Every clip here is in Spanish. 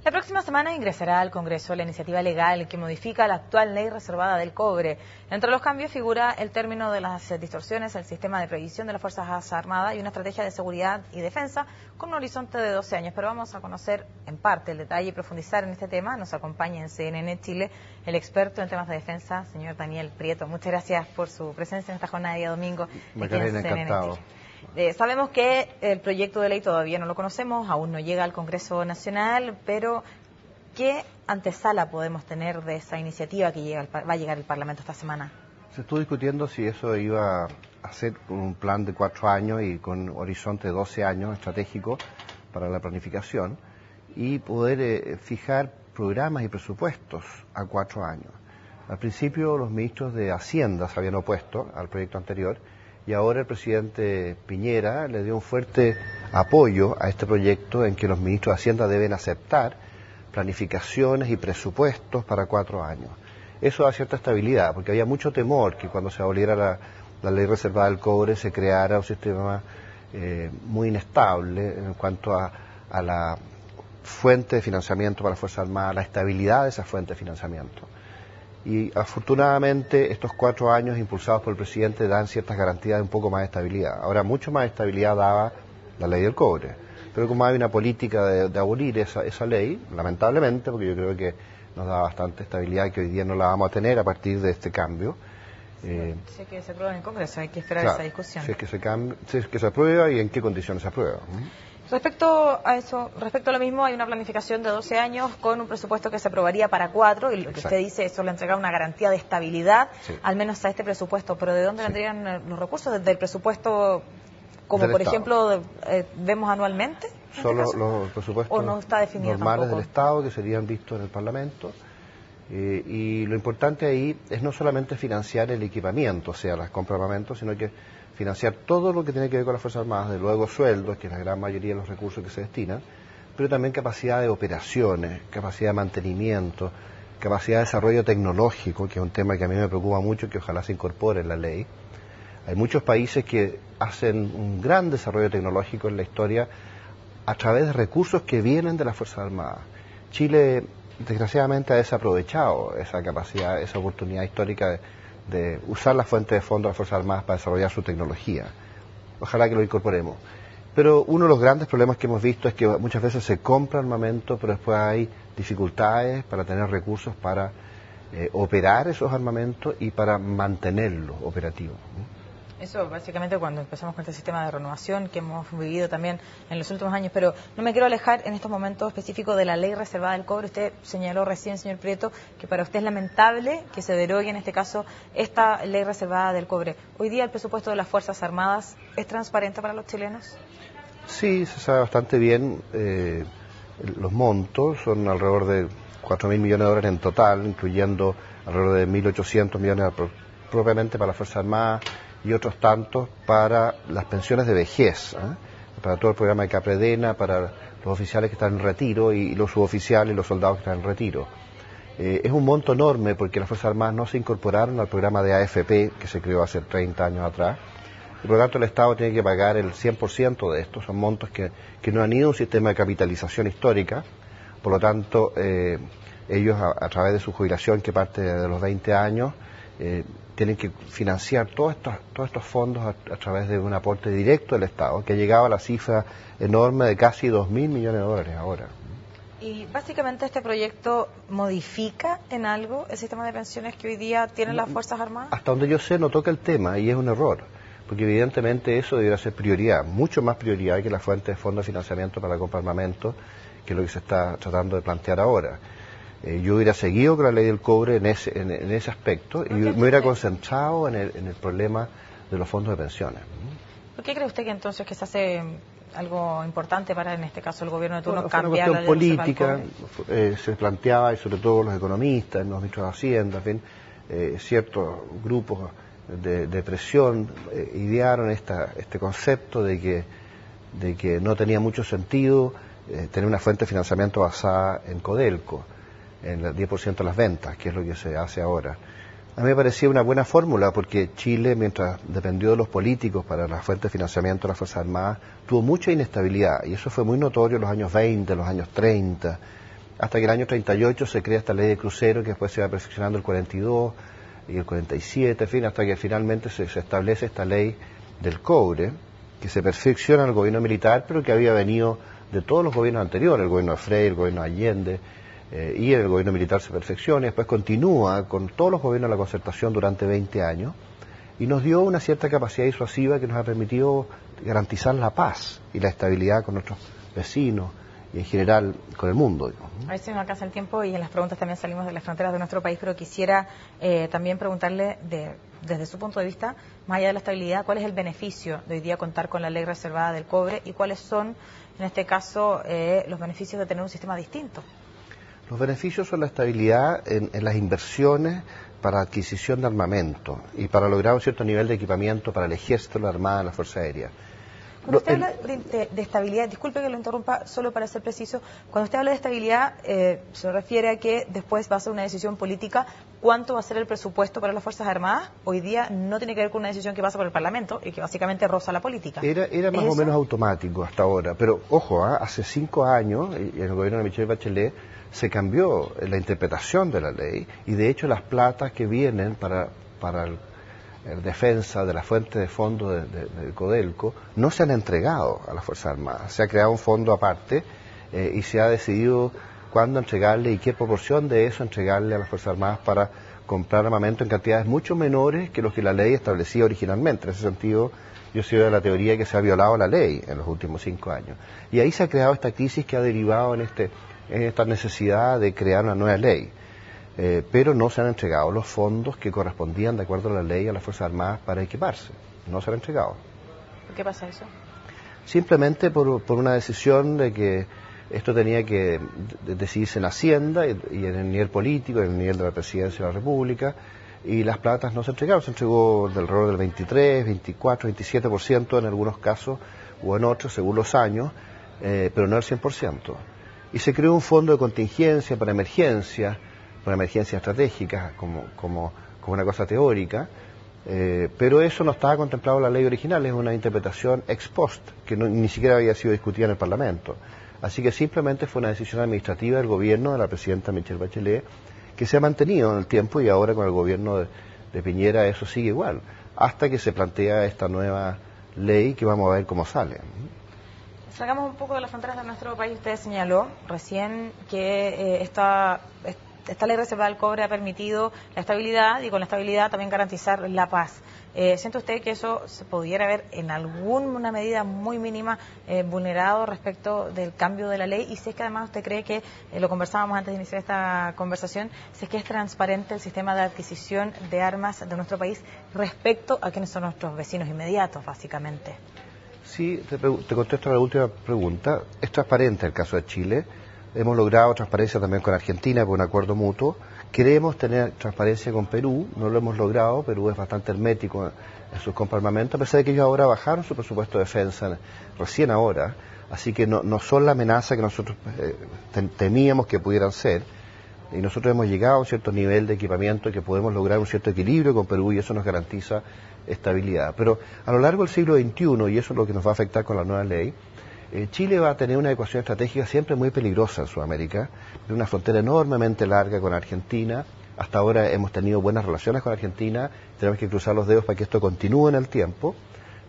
La próxima semana ingresará al Congreso la iniciativa legal que modifica la actual ley reservada del cobre. Entre los cambios figura el término de las distorsiones, el sistema de previsión de las Fuerzas Armadas y una estrategia de seguridad y defensa con un horizonte de 12 años. Pero vamos a conocer en parte el detalle y profundizar en este tema. Nos acompaña en CNN Chile el experto en temas de defensa, señor Daniel Prieto. Muchas gracias por su presencia en esta jornada de día domingo. Macarena, encantado. Sabemos que el proyecto de ley todavía no lo conocemos, aún no llega al Congreso Nacional, pero ¿qué antesala podemos tener de esa iniciativa que va a llegar al Parlamento esta semana? Se estuvo discutiendo si eso iba a ser un plan de 4 años y con horizonte de 12 años estratégico para la planificación y poder fijar programas y presupuestos a 4 años. Al principio los ministros de Hacienda se habían opuesto al proyecto anterior y ahora el presidente Piñera le dio un fuerte apoyo a este proyecto en que los ministros de Hacienda deben aceptar planificaciones y presupuestos para 4 años. Eso da cierta estabilidad, porque había mucho temor que cuando se aboliera la ley reservada del cobre se creara un sistema muy inestable en cuanto a la fuente de financiamiento para las Fuerzas Armadas, la estabilidad de esa fuente de financiamiento. Y afortunadamente estos 4 años impulsados por el presidente dan ciertas garantías de un poco más de estabilidad. Ahora, mucho más estabilidad daba la ley del cobre. Pero como hay una política de abolir esa ley, lamentablemente, porque yo creo que nos da bastante estabilidad que hoy día no la vamos a tener a partir de este cambio. Sé que se aprueba en el Congreso, hay que esperar claro, esa discusión. Si es que se aprueba y en qué condiciones se aprueba. Respecto a eso, respecto a lo mismo, hay una planificación de 12 años con un presupuesto que se aprobaría para 4 y lo que Exacto. usted dice, eso le entrega una garantía de estabilidad, Sí. al menos a este presupuesto. Pero ¿de dónde vendrían los recursos? ¿Desde el presupuesto, como Del por Estado. ejemplo vemos anualmente? Son los presupuestos ¿O no está definido normales tampoco? del Estado que serían vistos en el Parlamento. Y lo importante ahí es no solamente financiar el equipamiento, o sea, las compras de armamento, sino que financiar todo lo que tiene que ver con las Fuerzas Armadas, de luego sueldos, que es la gran mayoría de los recursos que se destinan, pero también capacidad de operaciones, capacidad de mantenimiento, capacidad de desarrollo tecnológico, que es un tema que a mí me preocupa mucho, que ojalá se incorpore en la ley. Hay muchos países que hacen un gran desarrollo tecnológico en la historia a través de recursos que vienen de las Fuerzas Armadas. Chile, desgraciadamente, ha desaprovechado esa capacidad, esa oportunidad histórica de usar la fuente de fondos de las Fuerzas Armadas para desarrollar su tecnología. Ojalá que lo incorporemos. Pero uno de los grandes problemas que hemos visto es que muchas veces se compra armamento, pero después hay dificultades para tener recursos para operar esos armamentos y para mantenerlos operativos. Eso básicamente cuando empezamos con este sistema de renovación que hemos vivido también en los últimos años, pero no me quiero alejar en estos momentos específicos de la ley reservada del cobre. Usted señaló recién, señor Prieto, que para usted es lamentable que se derogue en este caso esta ley reservada del cobre. Hoy día el presupuesto de las Fuerzas Armadas ¿es transparente para los chilenos? Sí, se sabe bastante bien. Los montos son alrededor de 4.000 millones de dólares en total, incluyendo alrededor de 1.800 millones propiamente para las Fuerzas Armadas y otros tantos para las pensiones de vejez, para todo el programa de Capredena, para los oficiales que están en retiro y los suboficiales y los soldados que están en retiro. Es un monto enorme porque las Fuerzas Armadas no se incorporaron al programa de AFP que se creó hace 30 años atrás. Y por lo tanto el Estado tiene que pagar el 100% de estos. Son montos que no han ido a un sistema de capitalización histórica. Por lo tanto, ellos a través de su jubilación, que parte de los 20 años, tienen que financiar todos estos fondos a través de un aporte directo del Estado, que ha llegado a la cifra enorme de casi 2.000 millones de dólares ahora. Y básicamente este proyecto modifica en algo el sistema de pensiones que hoy día tienen las Fuerzas Armadas. Hasta donde yo sé no toca el tema y es un error, porque evidentemente eso debería ser prioridad, mucho más prioridad que la fuente de fondos de financiamiento para la compra de armamento, que es lo que se está tratando de plantear ahora. Yo hubiera seguido con la ley del cobre en ese aspecto y me hubiera concentrado en el problema de los fondos de pensiones. ¿Por qué cree usted que entonces que se hace algo importante para, en este caso, el gobierno de turno Fue una cambiar la cuestión ley política, se planteaba, y sobre todo los economistas, los ministros de Hacienda, en fin, ciertos grupos de presión idearon este concepto de que no tenía mucho sentido tener una fuente de financiamiento basada en Codelco, en el 10% de las ventas, que es lo que se hace ahora. A mí me parecía una buena fórmula porque Chile, mientras dependió de los políticos para la fuente de financiamiento de las Fuerzas Armadas, tuvo mucha inestabilidad y eso fue muy notorio en los años 20, los años 30. hasta que el año 38 se crea esta ley de crucero que después se va perfeccionando el 42 y el 47, en fin, hasta que finalmente se establece esta ley del cobre, que se perfecciona en el gobierno militar, pero que había venido de todos los gobiernos anteriores, el gobierno de Frei, el gobierno de Allende, y en el gobierno militar se perfecciona, y después continúa con todos los gobiernos de la concertación durante 20 años, y nos dio una cierta capacidad disuasiva que nos ha permitido garantizar la paz y la estabilidad con nuestros vecinos y en general con el mundo. A ver si nos alcanza el tiempo y en las preguntas también salimos de las fronteras de nuestro país, pero quisiera también preguntarle desde su punto de vista, más allá de la estabilidad, ¿cuál es el beneficio de hoy día contar con la ley reservada del cobre y cuáles son, en este caso, los beneficios de tener un sistema distinto? Los beneficios son la estabilidad en las inversiones para adquisición de armamento y para lograr un cierto nivel de equipamiento para el ejército, la armada, la fuerza aérea. Cuando usted habla de estabilidad, disculpe que lo interrumpa, solo para ser preciso, cuando usted habla de estabilidad, se refiere a que después va a ser una decisión política, ¿cuánto va a ser el presupuesto para las Fuerzas Armadas? Hoy día no tiene que ver con una decisión que pasa por el Parlamento y que básicamente roza la política. Era más o menos automático hasta ahora, pero ojo, hace 5 años, en el gobierno de Michelle Bachelet, se cambió la interpretación de la ley y de hecho las platas que vienen para defensa de la fuente de fondo de Codelco no se han entregado a las Fuerzas Armadas. Se ha creado un fondo aparte y se ha decidido cuándo entregarle y qué proporción de eso entregarle a las Fuerzas Armadas para comprar armamento en cantidades mucho menores que los que la ley establecía originalmente. En ese sentido, yo soy de la teoría que se ha violado la ley en los últimos 5 años. Y ahí se ha creado esta crisis que ha derivado en esta necesidad de crear una nueva ley. Pero no se han entregado los fondos que correspondían de acuerdo a la ley a las Fuerzas Armadas para equiparse. No se han entregado. ¿Por qué pasa eso? Simplemente por una decisión de que esto tenía que decidirse en Hacienda y en el nivel político, en el nivel de la Presidencia de la República, y las platas no se entregaron. Se entregó del rol del 23, 24, 27% en algunos casos o en otros, según los años, pero no el 100%. Y se creó un fondo de contingencia para emergencias estratégicas como una cosa teórica, pero eso no estaba contemplado en la ley original, es una interpretación ex post, que ni siquiera había sido discutida en el Parlamento. Así que simplemente fue una decisión administrativa del gobierno de la presidenta Michelle Bachelet, que se ha mantenido en el tiempo y ahora con el gobierno de Piñera eso sigue igual, hasta que se plantea esta nueva ley que vamos a ver cómo sale. Salgamos un poco de las fronteras de nuestro país. Usted señaló recién que esta ley reservada del cobre ha permitido la estabilidad y con la estabilidad también garantizar la paz. ¿Siente usted que eso se pudiera ver en alguna medida muy mínima vulnerado respecto del cambio de la ley? Y si es que además usted cree que, lo conversábamos antes de iniciar esta conversación, si es que es transparente el sistema de adquisición de armas de nuestro país respecto a quiénes son nuestros vecinos inmediatos, básicamente. Sí, te contesto a la última pregunta. Es transparente el caso de Chile. Hemos logrado transparencia también con Argentina por un acuerdo mutuo. Queremos tener transparencia con Perú, no lo hemos logrado. Perú es bastante hermético en sus compras de armamento, a pesar de que ellos ahora bajaron su presupuesto de defensa recién ahora, así que no son la amenaza que nosotros temíamos que pudieran ser, y nosotros hemos llegado a un cierto nivel de equipamiento que podemos lograr un cierto equilibrio con Perú y eso nos garantiza estabilidad. Pero a lo largo del siglo XXI, y eso es lo que nos va a afectar con la nueva ley, Chile va a tener una ecuación estratégica siempre muy peligrosa en Sudamérica, de una frontera enormemente larga con Argentina. Hasta ahora hemos tenido buenas relaciones con Argentina, tenemos que cruzar los dedos para que esto continúe en el tiempo,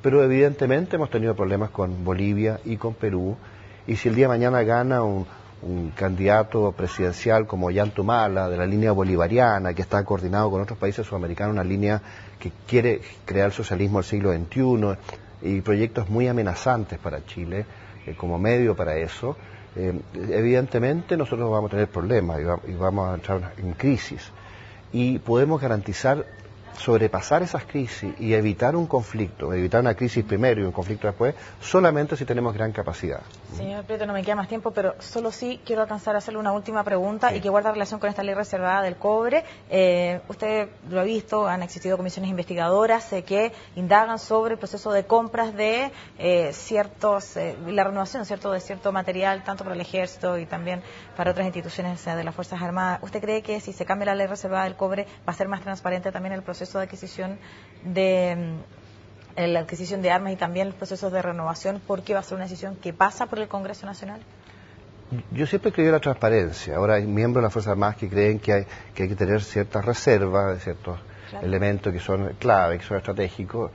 pero evidentemente hemos tenido problemas con Bolivia y con Perú, y si el día de mañana gana un candidato presidencial como Ollanta Humala, de la línea bolivariana, que está coordinado con otros países sudamericanos, una línea que quiere crear el socialismo del siglo XXI, y proyectos muy amenazantes para Chile, como medio para eso, evidentemente nosotros vamos a tener problemas y vamos a entrar en crisis. Y podemos garantizar sobrepasar esas crisis y evitar un conflicto, evitar una crisis primero y un conflicto después, solamente si tenemos gran capacidad. Señor Prieto, no me queda más tiempo, pero solo sí quiero alcanzar a hacerle una última pregunta y que guarda relación con esta ley reservada del cobre. Usted lo ha visto, han existido comisiones investigadoras que indagan sobre el proceso de compras de la renovación, ¿cierto?, de cierto material, tanto para el ejército y también para otras instituciones de las Fuerzas Armadas. ¿Usted cree que si se cambia la ley reservada del cobre va a ser más transparente también el proceso de adquisición la adquisición de armas y también los procesos de renovación, porque va a ser una decisión que pasa por el Congreso Nacional? Yo siempre he creído en la transparencia. Ahora hay miembros de las Fuerzas Armadas que creen que hay que tener ciertas reservas de ciertos elementos que son clave, que son estratégicos.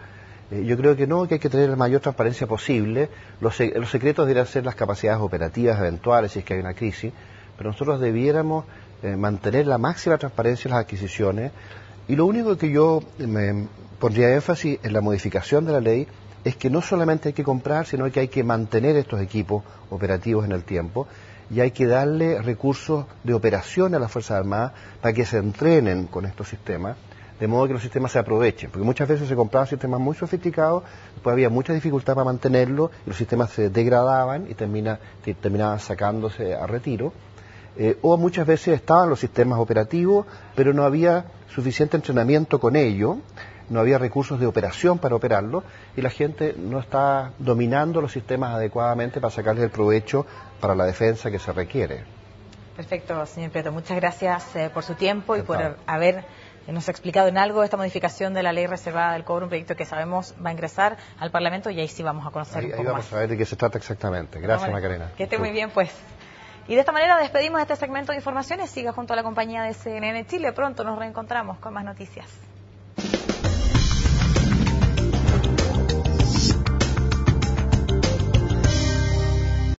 Yo creo que no, que hay que tener la mayor transparencia posible. Los secretos deberían ser las capacidades operativas eventuales si es que hay una crisis, pero nosotros debiéramos mantener la máxima transparencia en las adquisiciones. Y lo único que yo me pondría énfasis en la modificación de la ley es que no solamente hay que comprar, sino que hay que mantener estos equipos operativos en el tiempo y hay que darle recursos de operación a las Fuerzas Armadas para que se entrenen con estos sistemas, de modo que los sistemas se aprovechen, porque muchas veces se compraban sistemas muy sofisticados, después había mucha dificultad para mantenerlos, y los sistemas se degradaban y terminaban sacándose a retiro, o muchas veces estaban los sistemas operativos, pero no había suficiente entrenamiento con ello, no había recursos de operación para operarlo y la gente no está dominando los sistemas adecuadamente para sacarles el provecho para la defensa que se requiere. Perfecto, señor Prieto. Muchas gracias por su tiempo y por habernos explicado en algo esta modificación de la ley reservada del cobre, un proyecto que sabemos va a ingresar al Parlamento y ahí sí vamos a conocer un poco más. Ahí vamos a ver de qué se trata exactamente. Gracias, Macarena. Que esté muy bien, pues. Y de esta manera despedimos este segmento de informaciones. Siga junto a la compañía de CNN Chile. Pronto nos reencontramos con más noticias.